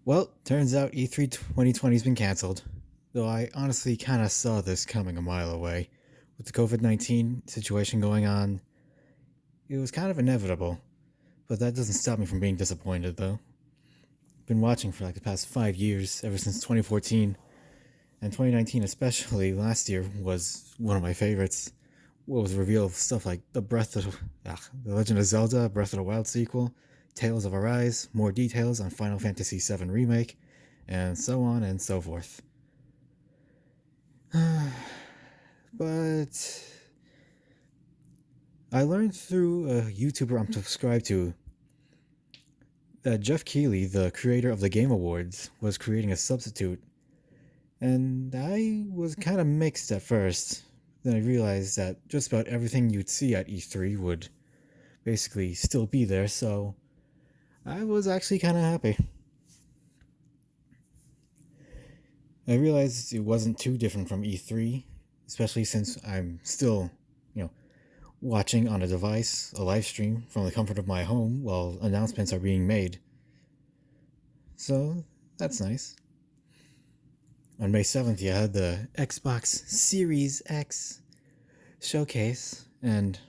Well, turns out E3 2020's been cancelled. Though I honestly kind of saw this coming a mile away. With the COVID 19 situation going on, it was kind of inevitable. But that doesn't stop me from being disappointed, though. Been watching for like the past 5 years, ever since 2014, and 2019, especially last year, was one of my favorites. What was the reveal of stuff like The Legend of Zelda, Breath of the Wild sequel, Tales of Arise, more details on Final Fantasy VII Remake, and so on and so forth. But I learned through a YouTuber I'm subscribed to that Jeff Keighley, the creator of the Game Awards, was creating a substitute, and I was kind of mixed at first. Then I realized that just about everything you'd see at E3 would basically still be there, so I was actually kind of happy. I realized it wasn't too different from E3, especially since I'm still, you know, watching on a device, a live stream from the comfort of my home while announcements are being made. So that's nice. On May 7th, you had the Xbox Series X showcase, and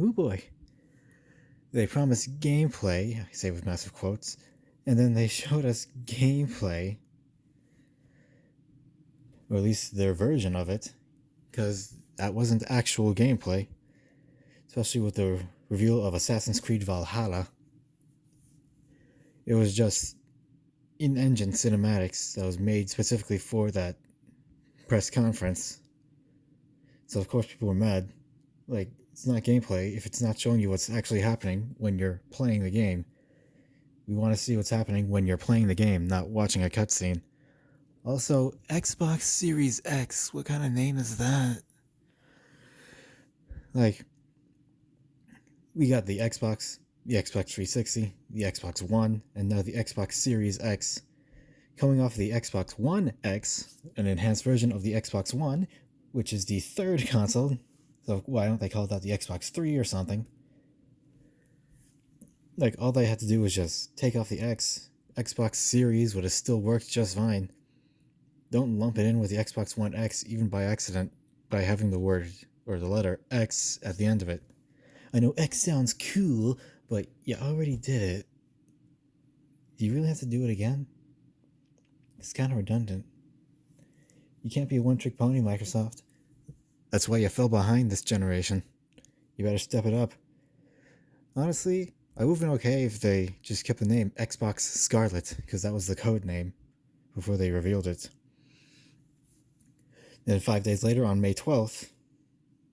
oh boy, they promised gameplay, I say with massive quotes, and then they showed us gameplay, or at least their version of it, because that wasn't actual gameplay, especially with the reveal of Assassin's Creed Valhalla. It was just in-engine cinematics that was made specifically for that press conference. So of course people were mad. Like, it's not gameplay if it's not showing you what's actually happening when you're playing the game. We want to see what's happening when you're playing the game, not watching a cutscene. Also, Xbox Series X, what kind of name is that? Like, we got the Xbox 360, the Xbox One, and now the Xbox Series X. Coming off the Xbox One X, an enhanced version of the Xbox One, which is the third console. So why don't they call that the Xbox 3 or something? Like, all they had to do was just take off the X. Xbox Series would have still worked just fine. Don't lump it in with the Xbox One X even by accident by having the word or the letter X at the end of it. I know X sounds cool, but you already did it. Do you really have to do it again? It's kind of redundant. You can't be a one-trick pony, Microsoft. That's why you fell behind this generation. You better step it up. Honestly, I would have been okay if they just kept the name Xbox Scarlet, because that was the code name before they revealed it. Then 5 days later, on May 12th,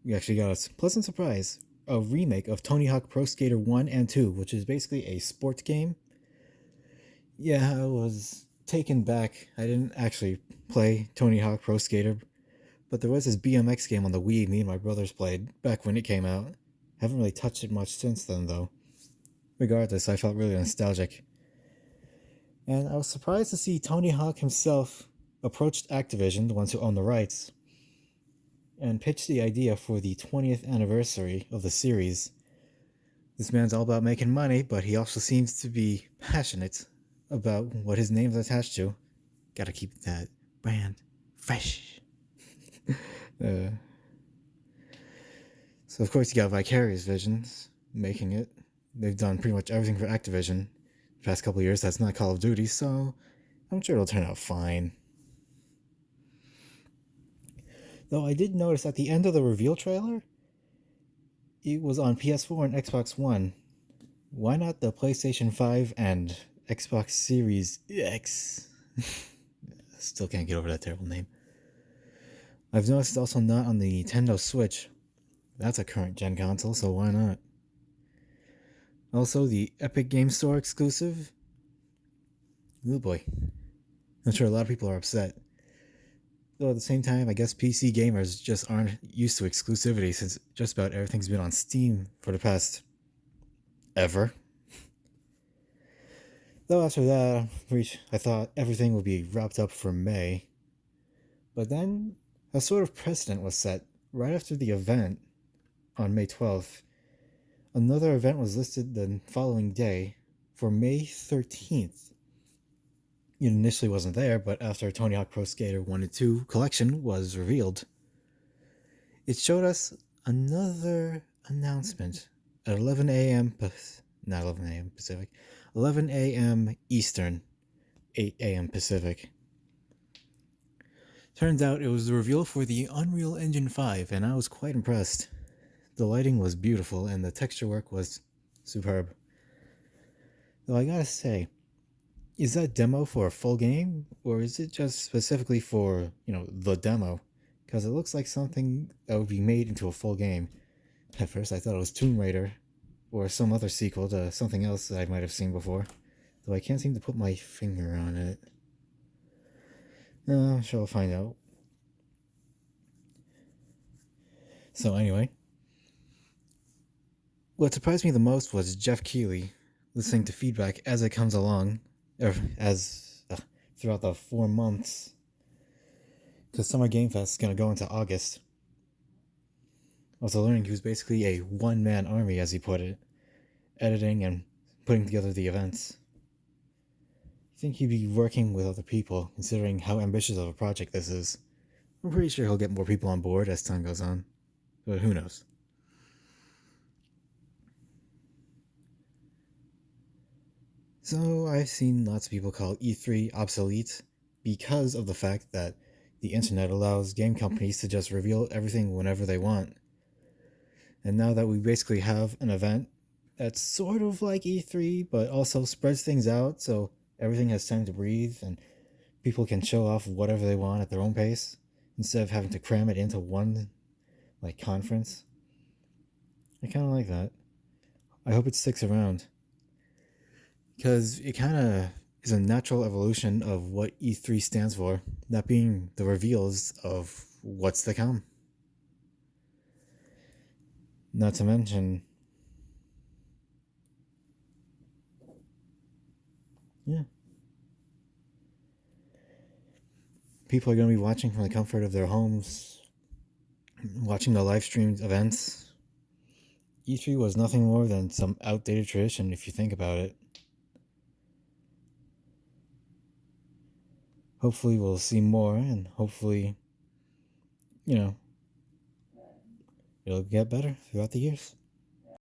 we actually got a pleasant surprise. A remake of Tony Hawk Pro Skater 1 and 2, which is basically a sport game. Yeah, I was taken back. I didn't actually play Tony Hawk Pro Skater, but there was this BMX game on the Wii me and my brothers played back when it came out. Haven't really touched it much since then, though. Regardless, I felt really nostalgic. And I was surprised to see Tony Hawk himself approached Activision, the ones who own the rights, and pitched the idea for the 20th anniversary of the series. This man's all about making money, but he also seems to be passionate about what his name's attached to. Gotta keep that brand fresh. uh, so of course you got Vicarious Visions making it. They've done pretty much everything for Activision the past couple of years that's not Call of Duty, so I'm sure it'll turn out fine. Though I did notice at the end of the reveal trailer, it was on PS4 and Xbox One. Why not the PlayStation 5 and Xbox Series X? Still can't get over that terrible name. I've noticed it's also not on the Nintendo Switch. That's a current gen console, so why not? Also, the Epic Game Store exclusive. Oh boy. I'm sure a lot of people are upset. Though at the same time, I guess PC gamers just aren't used to exclusivity since just about everything's been on Steam for the past ever. Though after that, I thought everything would be wrapped up for May. But then a sort of precedent was set right after the event on May 12th. Another event was listed the following day for May 13th. it initially wasn't there, but after Tony Hawk Pro Skater 1 and 2 collection was revealed, it showed us another announcement at 11 a.m. Not 11 a.m. Pacific, 11 a.m. Eastern, 8 a.m. Pacific. Turns out it was the reveal for the Unreal Engine 5, and I was quite impressed. The lighting was beautiful, and the texture work was superb. Though I gotta say, is that demo for a full game, or is it just specifically for, the demo? Because it looks like something that would be made into a full game. At first, I thought it was Tomb Raider, or some other sequel to something else that I might have seen before, though I can't seem to put my finger on it. I'm sure I'll find out. So anyway, what surprised me the most was Jeff Keighley listening to feedback as it comes along, or as throughout the 4 months, because Summer Game Fest is going to go into August. Also learning he was basically a one-man army, as he put it, editing and putting together the events. I think he'd be working with other people, considering how ambitious of a project this is. I'm pretty sure he'll get more people on board as time goes on, but who knows. So I've seen lots of people call E3 obsolete because of the fact that the internet allows game companies to just reveal everything whenever they want. And now that we basically have an event that's sort of like E3, but also spreads things out so everything has time to breathe and people can show off whatever they want at their own pace instead of having to cram it into one conference. I kind of like that. I hope it sticks around, because it kind of is a natural evolution of what E3 stands for, that being the reveals of what's to come. Not to mention, yeah, people are going to be watching from the comfort of their homes, watching the live streamed events. E3 was nothing more than some outdated tradition if you think about it. Hopefully we'll see more, and hopefully, it'll get better throughout the years.